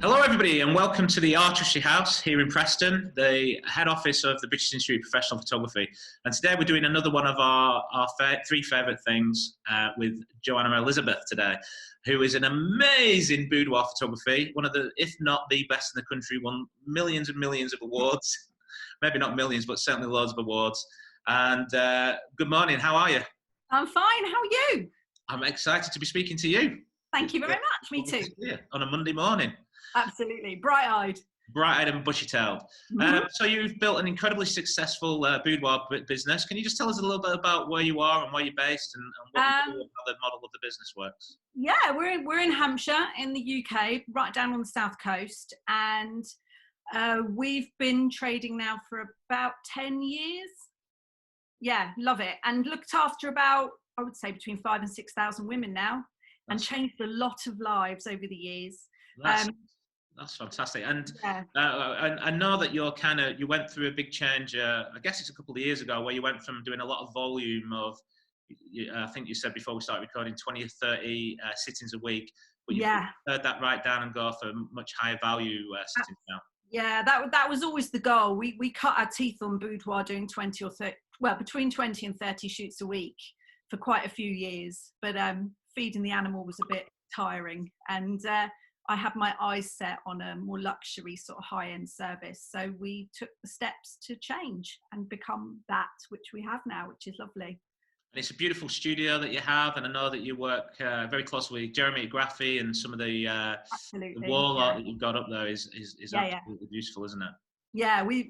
Hello everybody and welcome to the Artistry House here in Preston, the head office of the British Institute of Professional Photography. And today we're doing another one of our three favourite things with Johanna Elizabeth today, who is an amazing boudoir photography, one of the, if not the best in the country, won millions and millions of awards. Maybe not millions, but certainly loads of awards. And good morning, how are you? I'm fine, how are you? I'm excited to be speaking to you. Thank you very much, me too. On a Monday morning. Absolutely, bright-eyed. Bright-eyed and bushy-tailed. So you've built an incredibly successful boudoir business. Can you just tell us a little bit about where you are and where you're based and what you do and how the model of the business works? Yeah, we're in Hampshire in the UK, right down on the south coast, and we've been trading now for about 10 years. Yeah, love it, and looked after about, I would say, between 5,000 and 6,000 women now, and changed a lot of lives over the years. That's fantastic. And yeah. I know that you went through a big change, I guess it's a couple of years ago, where you went from doing a lot of volume of, I think you said before we started recording, 20 or 30 sittings a week, but you've heard that right down and go for much higher value sittings now. Yeah, that was always the goal. We cut our teeth on boudoir doing 20 or 30, well, between 20 and 30 shoots a week for quite a few years, but feeding the animal was a bit tiring, and I had my eyes set on a more luxury sort of high-end service. So we took the steps to change and become that which we have now, which is lovely. And it's a beautiful studio that you have, and I know that you work very closely with Jeremy Graphy, and some of the wall art that you've got up there is absolutely beautiful, isn't it? Yeah, we've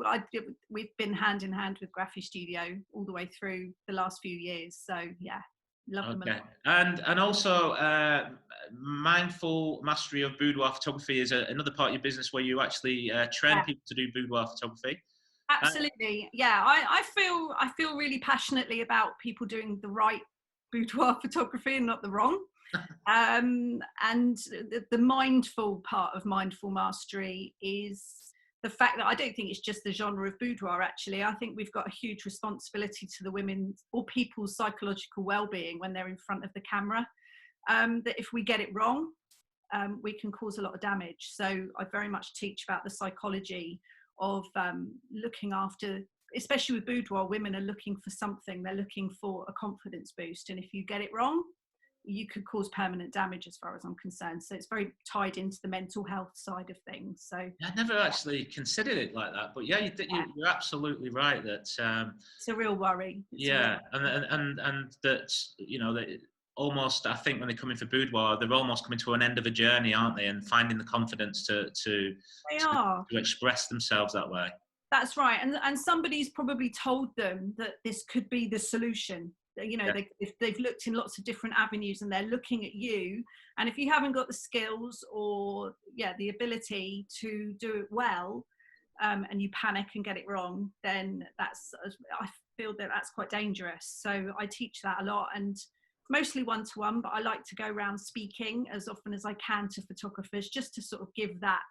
been hand in hand with Graphy Studio all the way through the last few years. So yeah, love them a lot. And also mindful mastery of boudoir photography is another part of your business where you actually train people to do boudoir photography. Absolutely, yeah. I feel really passionately about people doing the right boudoir photography and not the wrong. And the mindful part of mindful mastery is the fact that I don't think it's just the genre of boudoir, actually. I think we've got a huge responsibility to the women or people's psychological well-being when they're in front of the camera. That if we get it wrong, we can cause a lot of damage. So I very much teach about the psychology of looking after, especially with boudoir, women are looking for something. They're looking for a confidence boost. And if you get it wrong, you could cause permanent damage as far as I'm concerned. So it's very tied into the mental health side of things. So I never actually considered it like that, but yeah, you're absolutely right that it's a real worry. And that, you know, that almost, I think when they come in for boudoir, they're almost coming to an end of a journey, aren't they? And finding the confidence to express themselves that way. That's right. And somebody's probably told them that this could be the solution. You know, they've looked in lots of different avenues and they're looking at you, and if you haven't got the skills or the ability to do it well, and you panic and get it wrong, then I feel that that's quite dangerous. So I teach that a lot, and mostly one-to-one, but I like to go around speaking as often as I can to photographers, just to sort of give that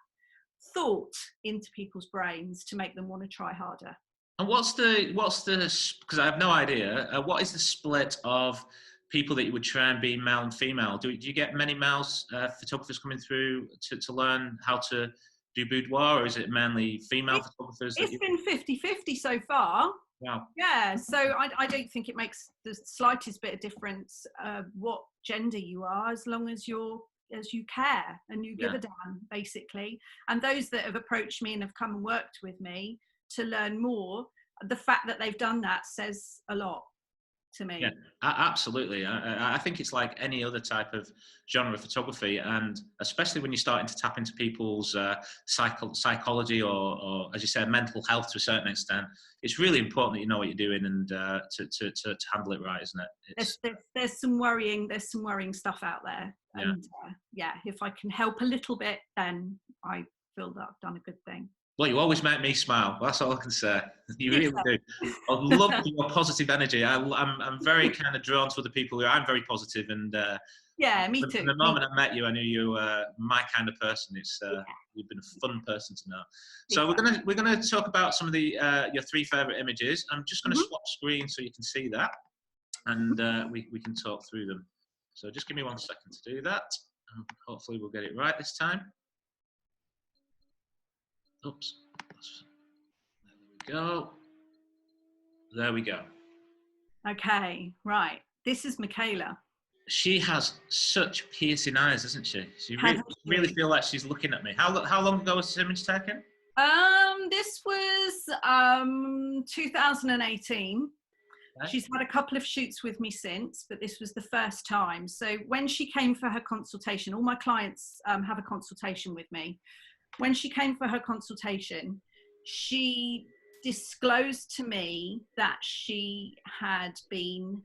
thought into people's brains to make them want to try harder. And what's the because I have no idea, what is the split of people that you would train being male and female? Do you get many male photographers coming through to learn how to do boudoir, or is it mainly female photographers? It's been 50-50 so far. Wow. Yeah, so I don't think it makes the slightest bit of difference what gender you are, as long as you care and you give a damn, basically. And those that have approached me and have come and worked with me to learn more, the fact that they've done that says a lot to me. Yeah, absolutely. I think it's like any other type of genre of photography, and especially when you're starting to tap into people's psychology or, as you said, mental health to a certain extent, it's really important that you know what you're doing and to handle it right, isn't it? There's some worrying stuff out there, and if I can help a little bit, then I feel that I've done a good thing. Well, you always make me smile. That's all I can say. You really do. I love your positive energy. I'm very kind of drawn to other people who I'm very positive, and me too. From the moment I met you, I knew you were my kind of person. You've been a fun person to know. So we're gonna talk about some of the your three favorite images. I'm just gonna swap screens so you can see that, and we can talk through them. So just give me 1 second to do that, and hopefully we'll get it right this time. Oops. There we go. There we go. Okay, right. This is Michaela. She has such piercing eyes, doesn't she? She Hasn't really she? feel like she's looking at me. How long ago was this image taken? This was 2018. Okay. She's had a couple of shoots with me since, but this was the first time. So when she came for her consultation, all my clients have a consultation with me. When she came for her consultation, she disclosed to me that she had been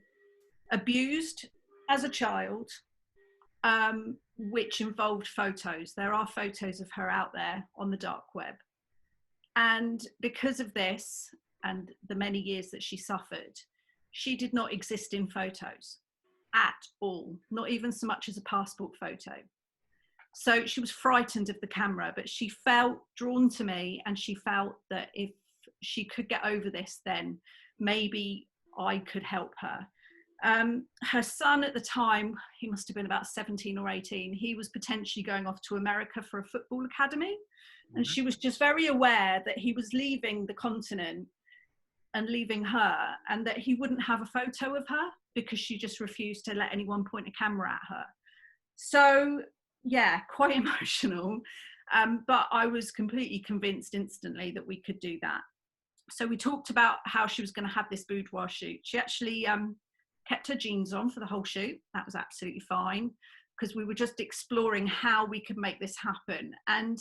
abused as a child, which involved photos. There are photos of her out there on the dark web. And because of this and the many years that she suffered, she did not exist in photos at all, not even so much as a passport photo. So she was frightened of the camera, but she felt drawn to me, and she felt that if she could get over this, then maybe I could help her. Her son at the time, he must have been about 17 or 18, he was potentially going off to America for a football academy. And she was just very aware that he was leaving the continent and leaving her, and that he wouldn't have a photo of her because she just refused to let anyone point a camera at her. So yeah, quite emotional. But I was completely convinced instantly that we could do that. So we talked about how she was going to have this boudoir shoot. She actually kept her jeans on for the whole shoot. That was absolutely fine, because we were just exploring how we could make this happen. And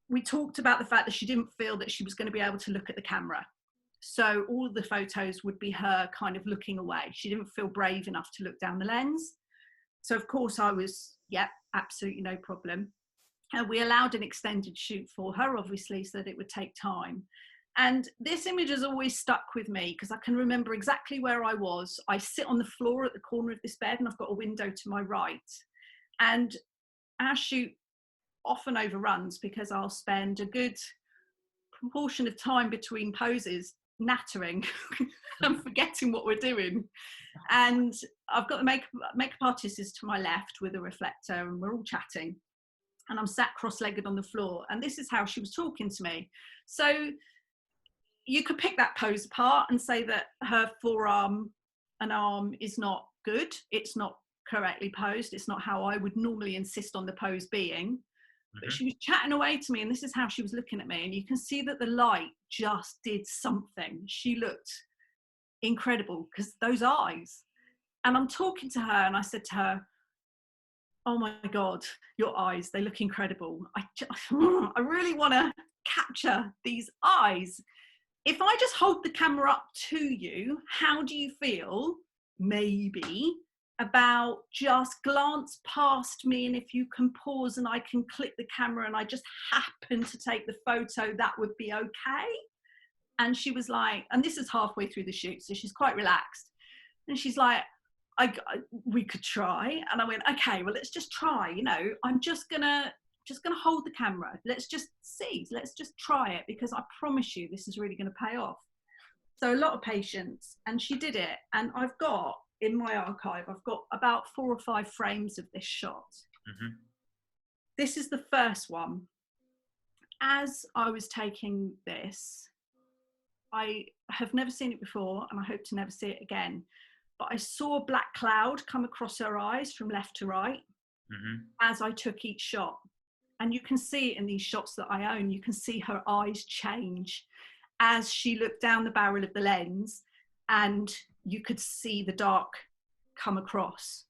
we talked about the fact that she didn't feel that she was going to be able to look at the camera. So all of the photos would be her kind of looking away. She didn't feel brave enough to look down the lens. So of course I was, yeah, absolutely no problem. We allowed an extended shoot for her, obviously, so that it would take time. And this image has always stuck with me because I can remember exactly where I was. I sit on the floor at the corner of this bed, and I've got a window to my right. And our shoot often overruns because I'll spend a good proportion of time between poses nattering and forgetting what we're doing. And I've got the makeup artist is to my left with a reflector, and we're all chatting. And I'm sat cross-legged on the floor, and this is how she was talking to me. So you could pick that pose apart and say that her forearm and arm is not good. It's not correctly posed. It's not how I would normally insist on the pose being. But she was chatting away to me, and this is how she was looking at me. And you can see that the light just did something. She looked incredible because those eyes. And I'm talking to her, and I said to her, "Oh my God, your eyes, they look incredible. I really want to capture these eyes. If I just hold the camera up to you, how do you feel, maybe, about just glance past me, and if you can pause and I can click the camera and I just happen to take the photo, that would be okay?" And she was like, and this is halfway through the shoot, so she's quite relaxed. And she's like, we could try. And I went, okay, well, let's just try. You know, I'm just gonna hold the camera. Let's just see. Let's just try it, because I promise you this is really going to pay off. So a lot of patience, and she did it. And I've got in my archive, I've got about 4 or 5 frames of this shot. This is the first one. As I was taking this, I have never seen it before, and I hope to never see it again. But I saw a black cloud come across her eyes from left to right as I took each shot. And you can see it in these shots that I own. You can see her eyes change as she looked down the barrel of the lens, and you could see the dark come across.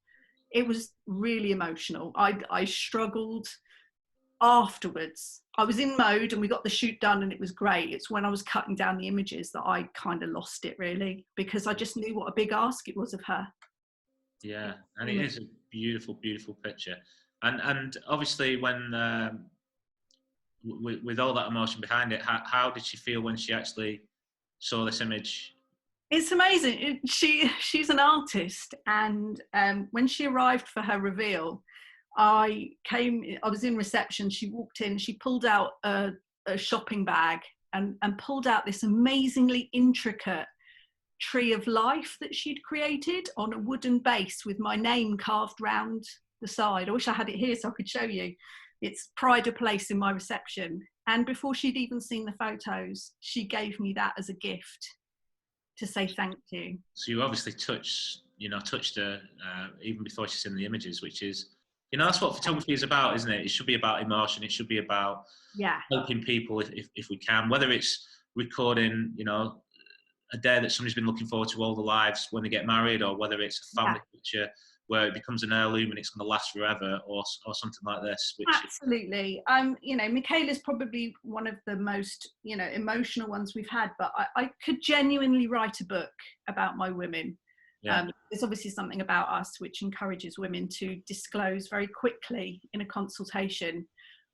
It was really emotional. I struggled afterwards. I was in mode and we got the shoot done and it was great. It's when I was cutting down the images that I kind of lost it, really, because I just knew what a big ask it was of her. Yeah, and it is a beautiful, beautiful picture. And obviously when with all that emotion behind it, how did she feel when she actually saw this image? It's amazing. She's an artist, and when she arrived for her reveal, I was in reception. She walked in, she pulled out a shopping bag and pulled out this amazingly intricate tree of life that she'd created on a wooden base with my name carved round the side. I wish I had it here so I could show you. It's pride of place in my reception. And before she'd even seen the photos, she gave me that as a gift to say thank you. So you obviously touched her even before she's seen the images, which is, that's what photography is about, isn't it? It should be about emotion. It should be about helping people if we can, whether it's recording, a day that somebody's been looking forward to all their lives when they get married, or whether it's a family picture where it becomes an heirloom and it's going to last forever, or something like this. Absolutely. Michaela's probably one of the most, emotional ones we've had, but I could genuinely write a book about my women. Yeah. There's obviously something about us which encourages women to disclose very quickly in a consultation,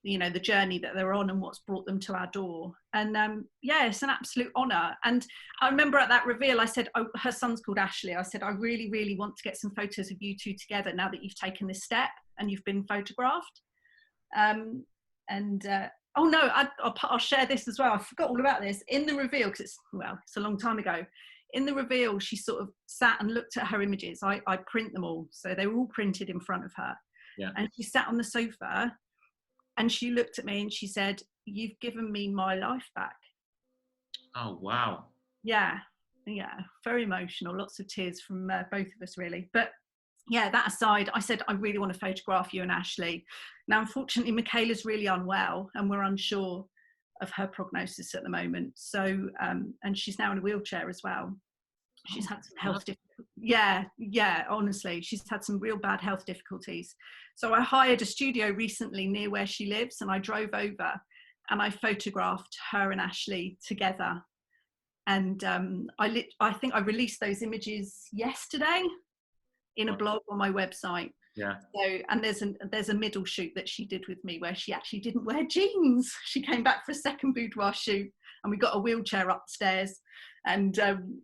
the journey that they're on and what's brought them to our door. And it's an absolute honour. And I remember at that reveal, I said, her son's called Ashley. I said, I really, really want to get some photos of you two together now that you've taken this step and you've been photographed. I'll share this as well. I forgot all about this. In the reveal, because it's a long time ago. In the reveal, she sort of sat and looked at her images. I print them all. So they were all printed in front of her. Yeah. And she sat on the sofa and she looked at me and she said, "You've given me my life back." Oh, wow. Yeah. Very emotional. Lots of tears from both of us, really. But yeah, that aside, I said, I really want to photograph you and Ashley. Now, unfortunately, Michaela's really unwell and we're unsure of her prognosis at the moment. So, and she's now in a wheelchair as well. She's had some health difficulties. Yeah, honestly, she's had some real bad health difficulties. So I hired a studio recently near where she lives and I drove over and I photographed her and Ashley together. And I think I released those images yesterday in a blog on my website. Yeah. So, and there's a middle shoot that she did with me where she actually didn't wear jeans. She came back for a second boudoir shoot and we got a wheelchair upstairs, and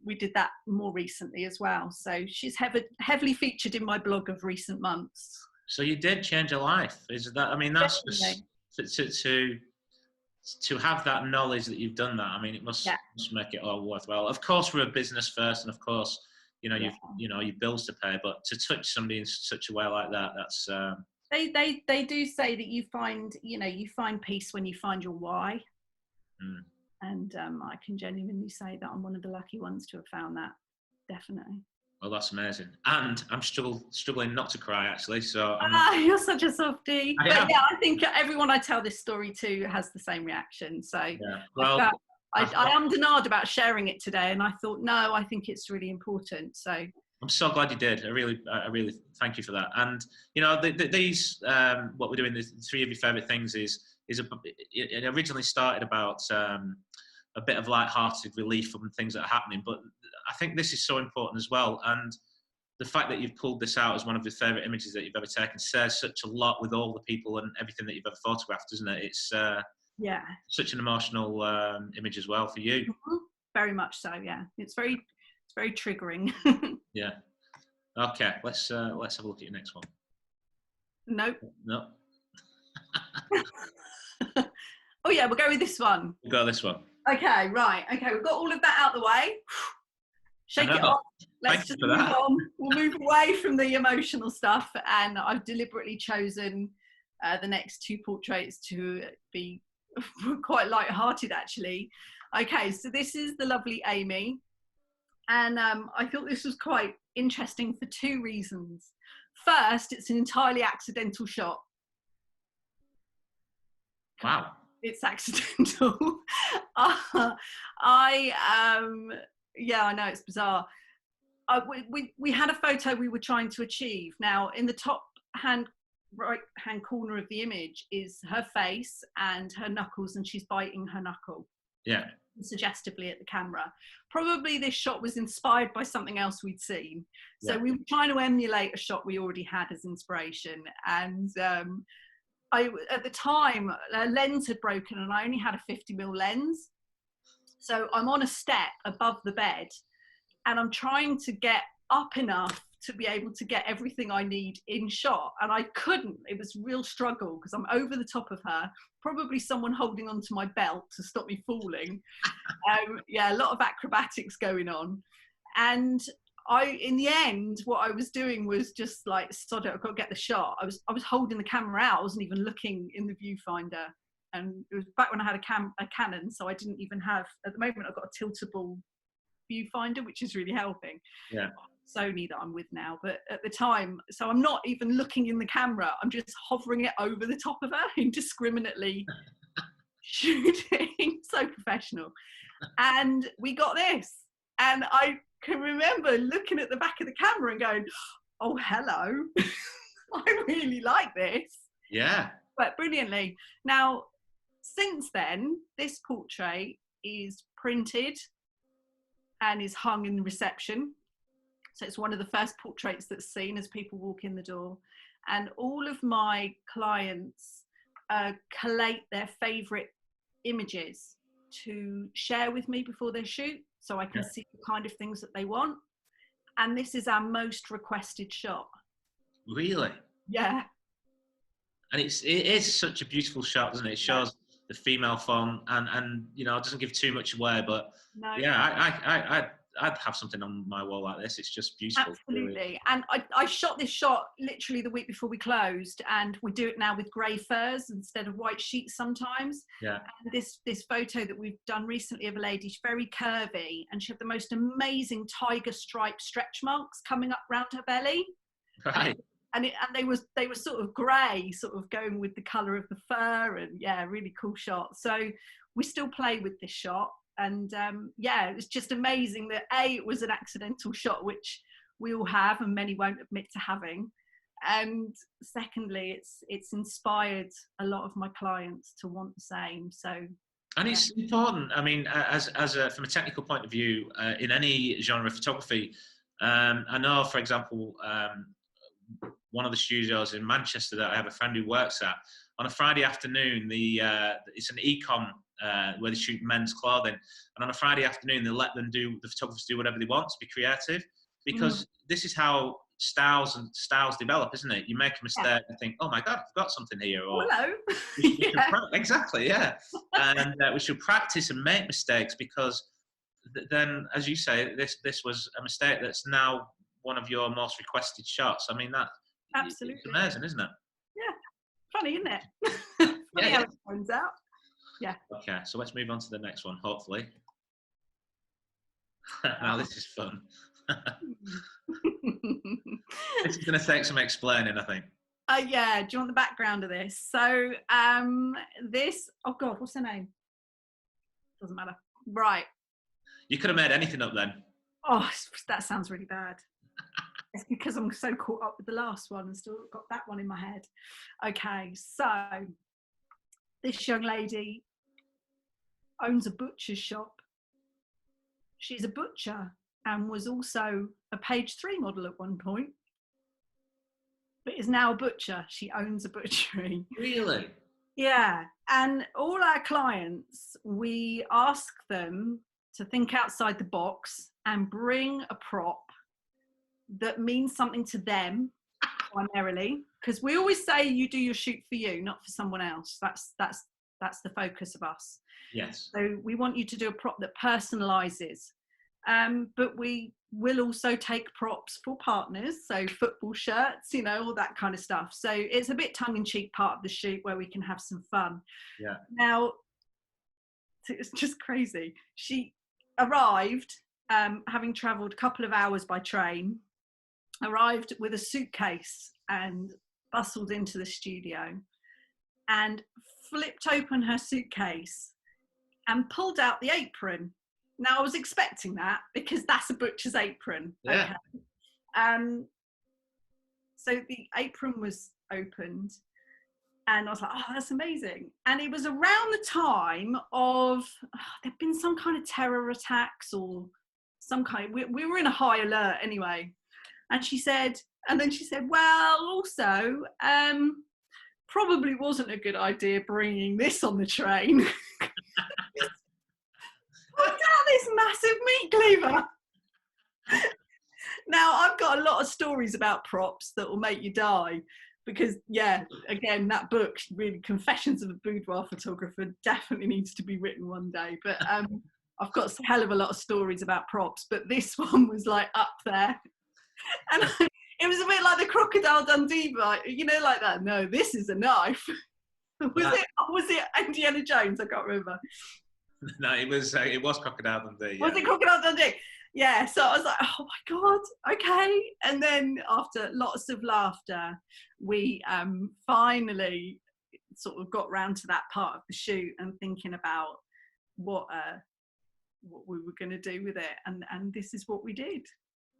we did that more recently as well. So she's heavily featured in my blog of recent months. So you did change her life. Is that? I mean, that's just to have that knowledge that you've done that. I mean, it must make it all worthwhile. Of course, we're a business first, and of course, you've bills to pay. But to touch somebody in such a way like that, that's. They do say that you find peace when you find your why. Mm. And I can genuinely say that I'm one of the lucky ones to have found that. Definitely. Well, that's amazing. And I'm struggling not to cry, actually. So you're such a softie. I think everyone I tell this story to has the same reaction. So I am denied about sharing it today, and I thought, no, I think it's really important. So I'm so glad you did. I really thank you for that. And these what we're doing, the three of your favourite things it originally started about a bit of light-hearted relief from things that are happening, but I think this is so important as well. And the fact that you've pulled this out as one of your favourite images that you've ever taken says such a lot with all the people and everything that you've ever photographed, isn't it? It's such an emotional image as well for you. Mm-hmm. Very much so. Yeah, it's very triggering. Yeah. Okay, let's have a look at your next one. Nope. No. Oh yeah, we'll go with this one. We'll go this one. Okay, right. Okay, we've got all of that out the way. Shake it off. Let's just move on. We'll move away from the emotional stuff, and I've deliberately chosen the next two portraits to be quite light-hearted, actually. Okay, so this is the lovely Amy, and I thought this was quite interesting for two reasons. First, it's an entirely accidental shot. Wow. It's accidental. I know it's bizarre. We had a photo we were trying to achieve. Now, in the top right hand corner of the image is her face and her knuckles, and she's biting her knuckle. Yeah. Suggestively at the camera. Probably this shot was inspired by something else we'd seen. So we were trying to emulate a shot we already had as inspiration. And at the time, a lens had broken and I only had a 50mm lens. So I'm on a step above the bed and I'm trying to get up enough to be able to get everything I need in shot. And I couldn't. It was a real struggle because I'm over the top of her, probably someone holding onto my belt to stop me falling. A lot of acrobatics going on. And in the end, what I was doing was just like, sod it, I've got to get the shot. I was holding the camera out. I wasn't even looking in the viewfinder. and it was back when I had a Canon, so I didn't even have, at the moment I've got a tiltable viewfinder, which is really helping. Yeah. Sony that I'm with now, but at the time, so I'm not even looking in the camera, I'm just hovering it over the top of her, indiscriminately shooting. So professional. And we got this, and I can remember looking at the back of the camera and going, oh hello. I really like this. Yeah. But brilliantly. Now since then, this portrait is printed and is hung in the reception. So it's one of the first portraits that's seen as people walk in the door. And all of my clients collate their favourite images to share with me before they shoot, so I can see the kind of things that they want. And this is our most requested shot. Really? Yeah. And it is such a beautiful shot, doesn't it? It shows the female form, and you know, it doesn't give too much away, but I'd have something on my wall like this. It's just beautiful. Absolutely. Really. And I shot this shot literally the week before we closed, and we do it now with grey furs instead of white sheets sometimes. Yeah. And this photo that we've done recently of a lady, she's very curvy, and she had the most amazing tiger stripe stretch marks coming up round her belly. Right. And they were sort of grey, sort of going with the colour of the fur, and really cool shot. So we still play with this shot. And it was just amazing that it was an accidental shot, which we all have and many won't admit to having, and secondly it's inspired a lot of my clients to want the same. So, and it's important, I mean, from a technical point of view, in any genre of photography, I know, for example, one of the studios in Manchester that I have a friend who works at, on a Friday afternoon, it's an econ where they shoot men's clothing, and on a Friday afternoon the photographers do whatever they want to be creative, because this is how styles develop, isn't it? You make a mistake and think, oh my god, I've got something here, or hello. Exactly, yeah. And we should practice and make mistakes, because then, as you say, this was a mistake that's now one of your most requested shots. I mean, that absolutely, it's amazing, isn't it? Yeah, funny, isn't it? Funny how it turns out. Yeah. Okay, so let's move on to the next one, hopefully. Now this is fun. This is going to take some explaining, I think. Do you want the background of this? So this, oh god, what's her name? Doesn't matter. Right. You could have made anything up then. Oh, that sounds really bad. It's because I'm so caught up with the last one and still got that one in my head. Okay, so this young lady owns a butcher's shop. She's a butcher and was also a page 3 model at one point, but is now a butcher. She owns a butchery. Really? Yeah. And all our clients, we ask them to think outside the box and bring a prop that means something to them primarily, because we always say you do your shoot for you, not for someone else. That's the focus of us. Yes. So we want you to do a prop that personalizes, but we will also take props for partners, so football shirts, you know, all that kind of stuff. So it's a bit tongue-in-cheek part of the shoot where we can have some fun. Yeah. Now, it's just crazy. She arrived, having travelled a couple of hours by train, arrived with a suitcase and bustled into the studio and flipped open her suitcase and pulled out the apron. Now I was expecting that, because that's a butcher's apron. Yeah. Okay. So the apron was opened and I was like, oh, that's amazing. And it was around the time of, there'd been some kind of terror attacks or some kind, we were in a high alert anyway. And then she said, well, also, probably wasn't a good idea bringing this on the train. Look at this massive meat cleaver. Now, I've got a lot of stories about props that will make you die, because, again, that book, really, Confessions of a Boudoir Photographer, definitely needs to be written one day. But I've got a hell of a lot of stories about props, but this one was like up there. And it was a bit like the Crocodile Dundee bite, you know, like that. No, this is a knife. Was it Indiana Jones? I can't remember. No, it was Crocodile Dundee. Yeah. Was it Crocodile Dundee? Yeah, so I was like, oh my God, okay. And then after lots of laughter, we finally sort of got round to that part of the shoot and thinking about what we were going to do with it. And this is what we did.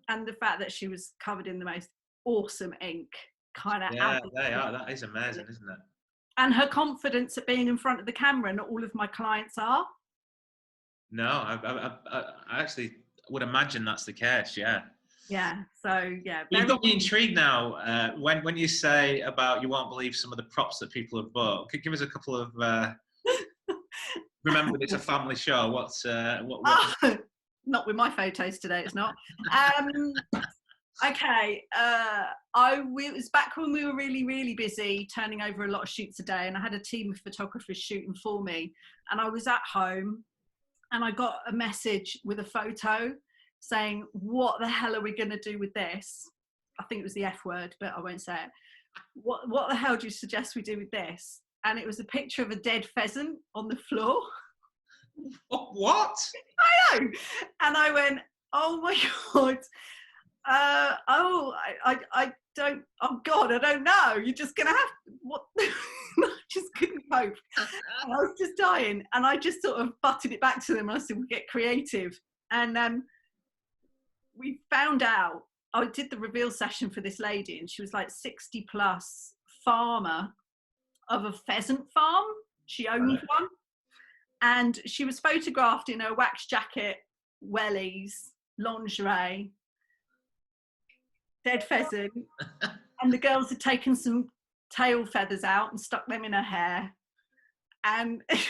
And the fact that she was covered in the most awesome ink kind of Yeah, they are. That is amazing, isn't it? And her confidence at being in front of the camera, not all of my clients are. No, I actually would imagine that's the case. Yeah. Yeah. So yeah. You've got me intrigued now. When you say about you won't believe some of the props that people have bought, could give us a couple of. Remember, it's a family show. What's what? Not with my photos today. It's not. Okay. It was back when we were really, really busy, turning over a lot of shoots a day, and I had a team of photographers shooting for me. And I was at home, and I got a message with a photo saying, "What the hell are we going to do with this?" I think it was the F word, but I won't say it. What the hell do you suggest we do with this? And it was a picture of a dead pheasant on the floor. What? I know. And I went, oh my God. I don't, oh God, I don't know. You're just going to have, what? I just couldn't cope. And I was just dying. And I just sort of butted it back to them. And I said, we'll get creative. And we found out, I did the reveal session for this lady, and she was like 60 plus farmer of a pheasant farm. She owned one. And she was photographed in her wax jacket, wellies, lingerie, dead pheasant. And the girls had taken some tail feathers out and stuck them in her hair. And it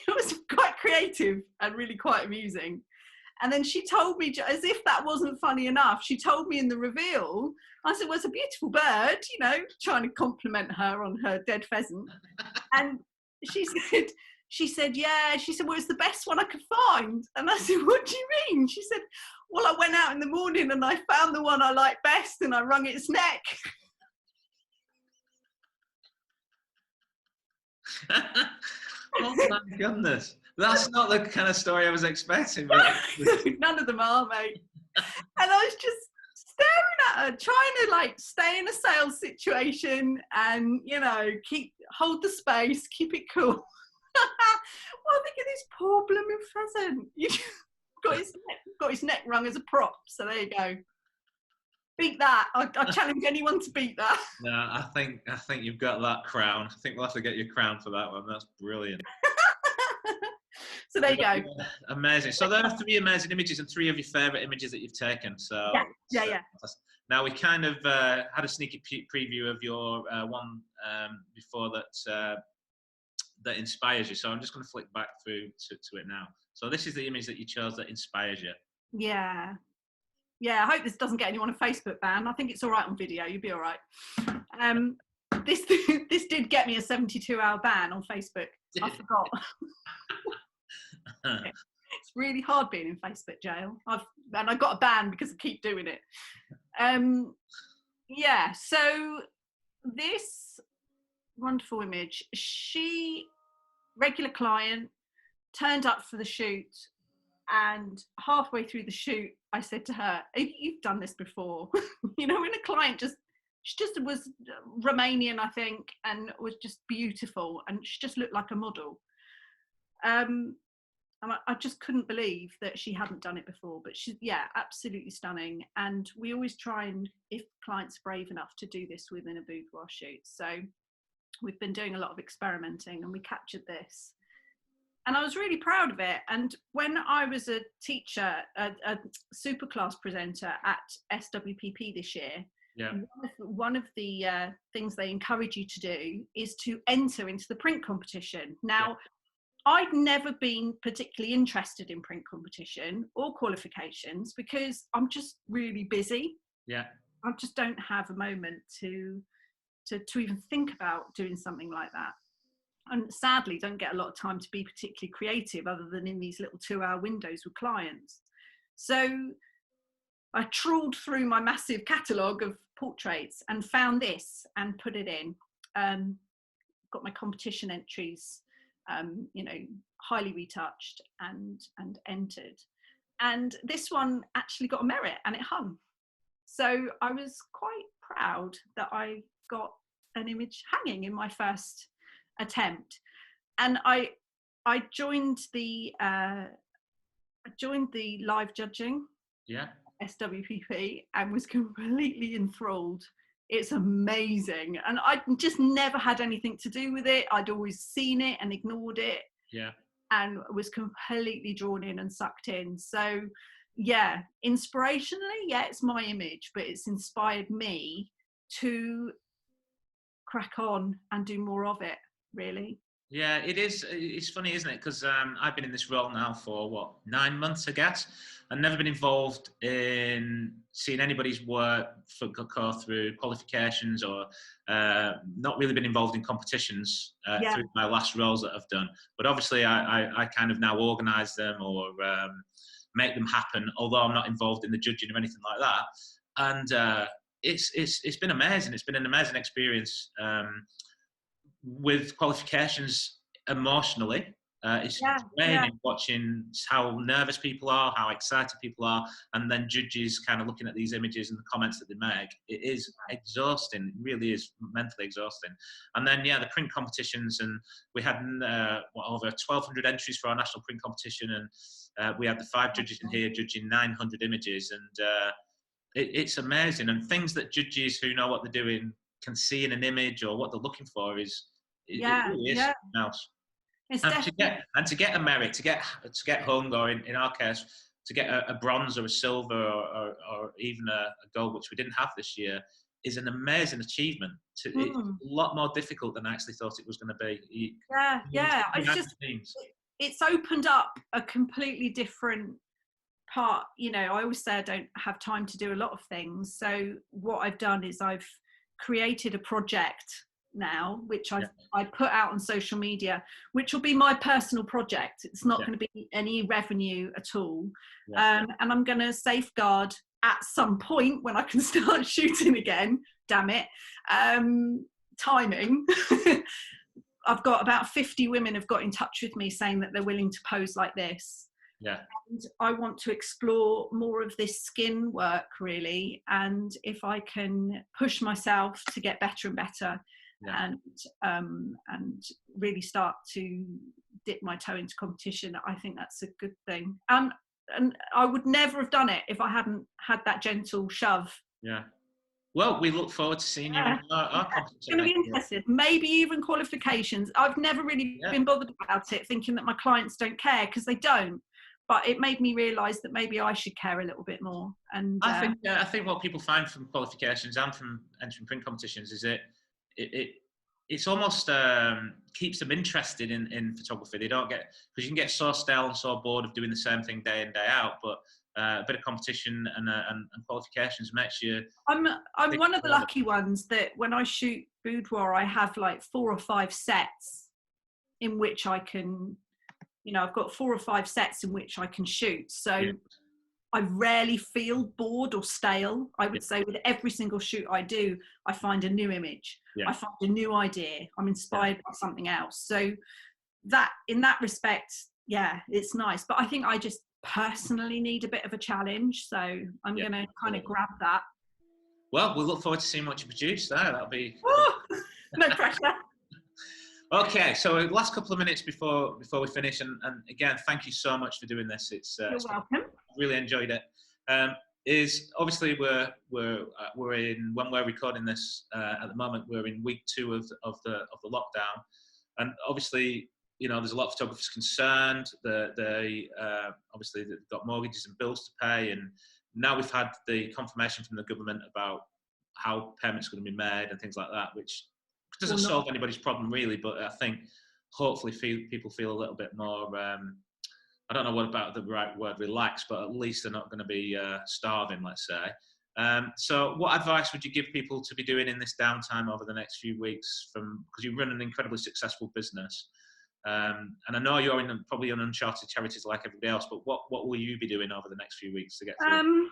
was quite creative and really quite amusing. And then she told me, as if that wasn't funny enough, she told me in the reveal, I said, well, it's a beautiful bird, you know, trying to compliment her on her dead pheasant. And she said, yeah. She said, well, it's the best one I could find. And I said, what do you mean? She said, well, I went out in the morning and I found the one I liked best and I wrung its neck. Oh my goodness. That's not the kind of story I was expecting. But... None of them are, mate. And I was just staring at her, trying to like stay in a sales situation and, you know, hold the space, keep it cool. Well, think of this poor blooming pheasant. You got his neck wrung as a prop. So there you go. Beat that. I challenge anyone to beat that. No, I think you've got that crown. I think we'll have to get your crown for that one. That's brilliant. So there you go. Amazing. So there are 3 amazing images and 3 of your favourite images that you've taken. So yeah. Now we kind of had a sneaky preview of your one before that inspires you. So I'm just going to flick back through to it now. So this is the image that you chose that inspires you. Yeah. I hope this doesn't get anyone a Facebook ban. I think it's all right on video. You'll be all right. This did get me a 72-hour ban on Facebook. I forgot. It's really hard being in Facebook jail. I got a ban because I keep doing it. Yeah. So this wonderful image. She, regular client, turned up for the shoot, and halfway through the shoot, I said to her, "You've done this before." You know, when a client she just was Romanian, I think, and was just beautiful, and she just looked like a model. And I just couldn't believe that she hadn't done it before, but she's, yeah, absolutely stunning. And we always try and, if clients are brave enough, to do this within a boudoir shoot. So we've been doing a lot of experimenting, and we captured this. And I was really proud of it. And when I was a teacher, a superclass presenter at SWPP this year, one of the things they encourage you to do is to enter into the print competition. Now, I'd never been particularly interested in print competition or qualifications because I'm just really busy. Yeah. I just don't have a moment to even think about doing something like that. And sadly, don't get a lot of time to be particularly creative other than in these little 2-hour windows with clients. So I trawled through my massive catalogue of portraits and found this and put it in. got my competition entries, you know, highly retouched and entered. And this one actually got a merit and it hung. So I was quite proud that I got an image hanging in my first attempt. And I joined the live judging, SWPP, and was completely enthralled. It's amazing. And I just never had anything to do with it. I'd always seen it and ignored it. Yeah. And was completely drawn in and sucked in. So yeah, inspirationally, yeah, it's my image, but it's inspired me to crack on and do more of it, really. Yeah, it is. It's funny, isn't it? Because I've been in this role now for 9 months, I guess, and never been involved in seeing anybody's work go through qualifications, or not really been involved in competitions through my last roles that I've done. But obviously, I kind of now organise them or make them happen, although I'm not involved in the judging or anything like that. And it's been amazing. It's been an amazing experience. With qualifications emotionally, it's draining watching how nervous people are, how excited people are, and then judges kind of looking at these images and the comments that they make. It is exhausting. It really is mentally exhausting. And then, the print competitions, and we had over 1,200 entries for our national print competition, and we had the 5 judges in here judging 900 images, and it's amazing. And things that judges who know what they're doing can see in an image or what they're looking for it really is something else. To get a merit, to get hung, or in our case, to get a bronze or a silver or even a gold, which we didn't have this year, is an amazing achievement. It's a lot more difficult than I actually thought it was going to be. It's opened up a completely different part. You know, I always say I don't have time to do a lot of things. So what I've done is I've created a project now, which I put out on social media, which will be my personal project. It's not going to be any revenue at all. And I'm going to safeguard at some point when I can start shooting again, damn it, timing. I've got about 50 women have got in touch with me saying that they're willing to pose like this. And I want to explore more of this skin work, really. And if I can push myself to get better and better, and really start to dip my toe into competition, I think that's a good thing. And I would never have done it if I hadn't had that gentle shove. Well, we look forward to seeing you in our competition. It's going to be interesting. Maybe even qualifications. I've never really been bothered about it, thinking that my clients don't care, because they don't. But it made me realise that maybe I should care a little bit more. And I think what people find from qualifications and from entering print competitions is it's almost keeps them interested in photography. They don't get, because you can get so stale and so bored of doing the same thing day in, day out. But a bit of competition and qualifications makes you. I'm one of the lucky ones that when I shoot boudoir, I have like 4 or 5 sets in which I can. I've got 4 or 5 sets in which I can shoot. So I rarely feel bored or stale. I would say with every single shoot I do, I find a new image. I find a new idea. I'm inspired by something else. So that, in that respect, it's nice. But I think I just personally need a bit of a challenge. So I'm going to kind of grab that. Well, we'll look forward to seeing what you produce there. That'll be... no pressure. Okay, so last couple of minutes before we finish, and again, thank you so much for doing this. You're welcome. Really enjoyed it. Is obviously we're in, when we're recording this at the moment, we're in week 2 of the lockdown, and obviously there's a lot of photographers concerned. They obviously they've got mortgages and bills to pay, and now we've had the confirmation from the government about how payments are going to be made and things like that, which doesn't solve anybody's problem really, but I think hopefully people feel a little bit more, I don't know what about the right word, relaxed, but at least they're not going to be starving, let's say. So what advice would you give people to be doing in this downtime over the next few weeks, because you run an incredibly successful business, and I know you're probably in uncharted territories like everybody else, but what will you be doing over the next few weeks to get through?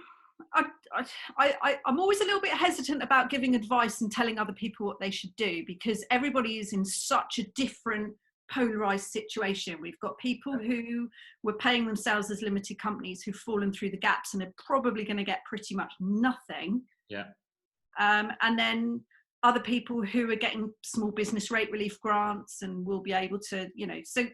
I'm always a little bit hesitant about giving advice and telling other people what they should do, because everybody is in such a different polarized situation. We've got people who were paying themselves as limited companies who've fallen through the gaps and are probably going to get pretty much nothing. Yeah. And then other people who are getting small business rate relief grants and will be able to, so,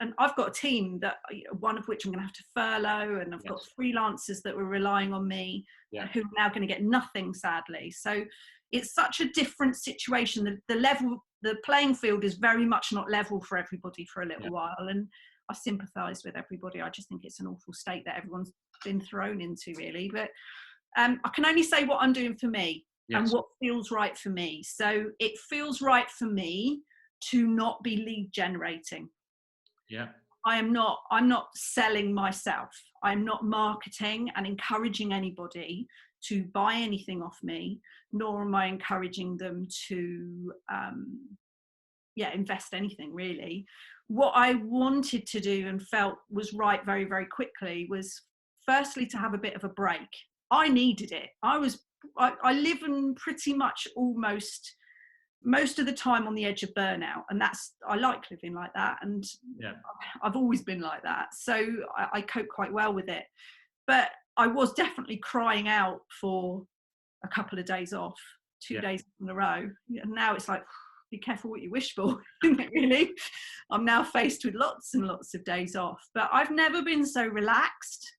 and I've got a team that, one of which I'm going to have to furlough, and I've got freelancers that were relying on me who are now going to get nothing, sadly. So it's such a different situation. The playing field is very much not level for everybody for a little while. And I sympathise with everybody. I just think it's an awful state that everyone's been thrown into, really. But I can only say what I'm doing for me and what feels right for me. So it feels right for me to not be lead generating. Yeah. I'm not selling myself. I'm not marketing and encouraging anybody to buy anything off me, nor am I encouraging them to invest anything, really. What I wanted to do and felt was right very, very quickly was firstly to have a bit of a break. I needed it. I live in pretty much almost most of the time on the edge of burnout, and I like living like that, and I've always been like that, so I cope quite well with it. But I was definitely crying out for a couple of days off, 2 days in a row, and now it's like, be careful what you wish for, isn't it, really? I'm now faced with lots and lots of days off, but I've never been so relaxed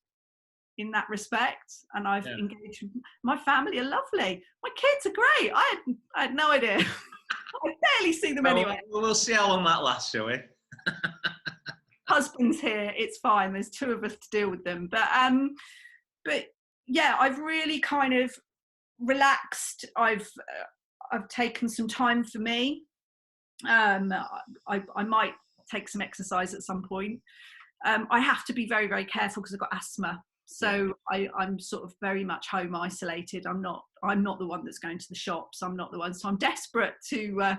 in that respect, and I've engaged. My family are lovely. My kids are great. I had no idea. I barely see them anyway. We'll see how long that lasts, shall we? Husband's here. It's fine. There's two of us to deal with them. But yeah, I've really kind of relaxed. I've taken some time for me. I might take some exercise at some point. I have to be very, very careful because I've got asthma. So I'm sort of very much home isolated. I'm not the one that's going to the shops. I'm not the one. So I'm desperate to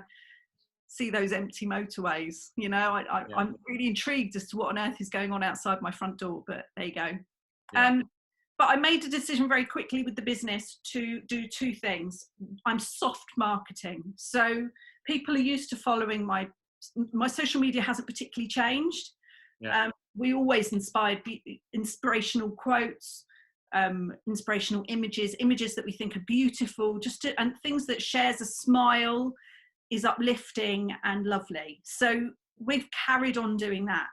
see those empty motorways. I'm really intrigued as to what on earth is going on outside my front door, but there you go. But I made a decision very quickly with the business to do two things. I'm soft marketing. So people are used to following my social media hasn't particularly changed. We always inspired inspirational quotes, inspirational images that we think are beautiful, and things that shares a smile, is uplifting and lovely. So we've carried on doing that.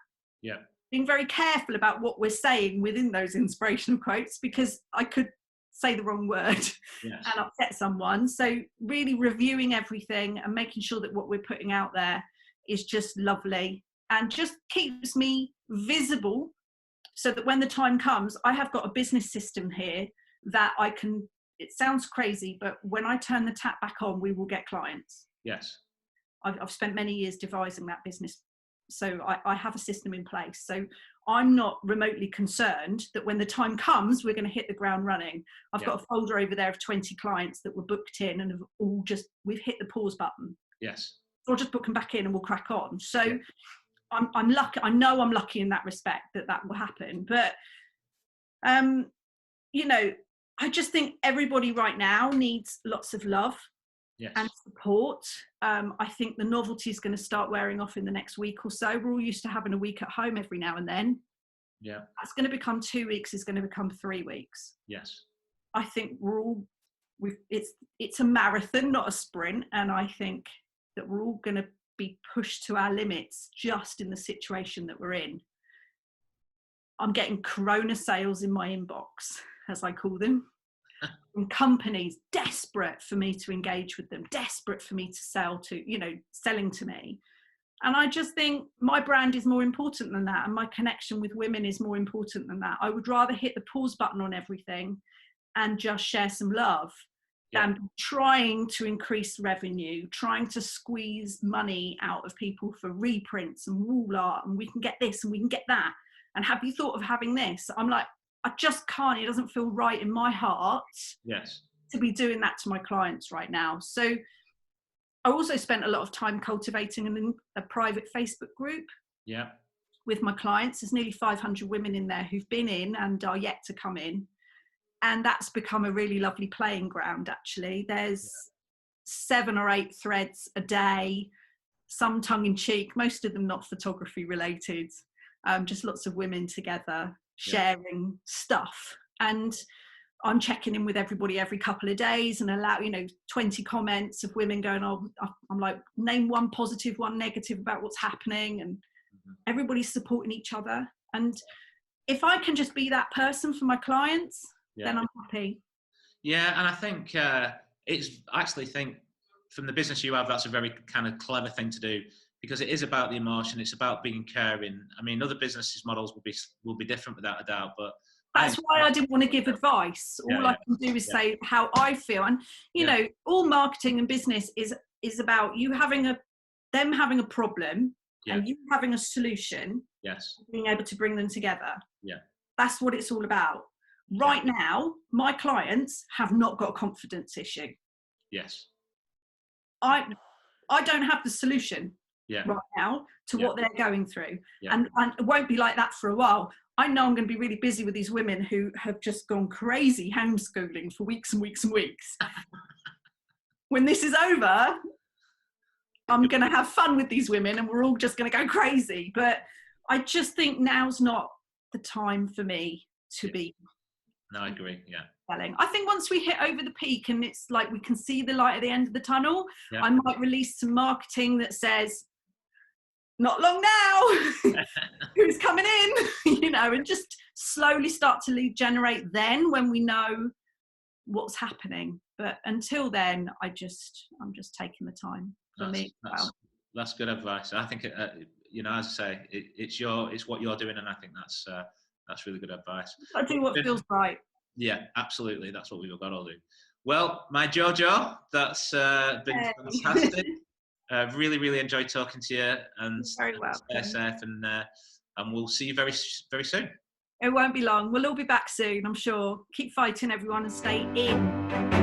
Being very careful about what we're saying within those inspirational quotes, because I could say the wrong word and upset someone. So really reviewing everything and making sure that what we're putting out there is just lovely and just keeps me visible, so that when the time comes, I have got a business system here that I can, it sounds crazy, but when I turn the tap back on, we will get clients. I've spent many years devising that business. So I have a system in place. So I'm not remotely concerned that when the time comes, we're going to hit the ground running. I've got a folder over there of 20 clients that were booked in and have all we've hit the pause button. So I'll just book them back in and we'll crack on. So I'm lucky. I know I'm lucky in that respect that will happen. But, I just think everybody right now needs lots of love and support. I think the novelty is going to start wearing off in the next week or so. We're all used to having a week at home every now and then. That's going to become 2 weeks. It's going to become 3 weeks. I think it's a marathon, not a sprint. And I think that we're all going to be pushed to our limits just in the situation that we're in. I'm getting corona sales in my inbox, as I call them, from companies desperate for me to engage with them, desperate for me to sell to, selling to me. And I just think my brand is more important than that, and my connection with women is more important than that. I would rather hit the pause button on everything and just share some love than trying to increase revenue, trying to squeeze money out of people for reprints and wall art, and we can get this and we can get that. And have you thought of having this? I'm like, I just can't. It doesn't feel right in my heart to be doing that to my clients right now. So I also spent a lot of time cultivating a private Facebook group with my clients. There's nearly 500 women in there who've been in and are yet to come in. and that's become a really lovely playing ground. Actually, there's 7 or 8 threads a day, some tongue-in-cheek, most of them not photography related, just lots of women together sharing stuff. And I'm checking in with everybody every couple of days and allow, 20 comments of women going, oh, I'm like, name one positive, one negative about what's happening, and everybody's supporting each other. And if I can just be that person for my clients, then I'm happy. Yeah, and I think I actually think from the business you have, that's a very kind of clever thing to do, because it is about the emotion. It's about being caring. I mean, other businesses models will be different without a doubt, but that's why I didn't want to give advice. All I can do is say how I feel. And, all marketing and business is about them having a problem and you having a solution. Yes. Being able to bring them together. Yeah. That's what it's all about. Right now, my clients have not got a confidence issue. Yes. I don't have the solution right now to what they're going through. And it won't be like that for a while. I know I'm going to be really busy with these women who have just gone crazy homeschooling for weeks and weeks and weeks. When this is over, I'm going to have fun with these women and we're all just going to go crazy. But I just think now's not the time for me to be. No, I agree. Yeah. Selling. I think once we hit over the peak and it's like we can see the light at the end of the tunnel, I might release some marketing that says, not long now, who's coming in, and just slowly start to lead generate then when we know what's happening. But until then, I'm just taking the time for me. That's good advice. I think, as I say, it's what you're doing, and I think that's really good advice. I do what feels right. Yeah, absolutely. That's what we've got to do. Well, my Jojo, that's been fantastic. Really, really enjoyed talking to you, and very well. Stay safe, and we'll see you very, very soon. It won't be long. We'll all be back soon, I'm sure. Keep fighting, everyone, and stay in.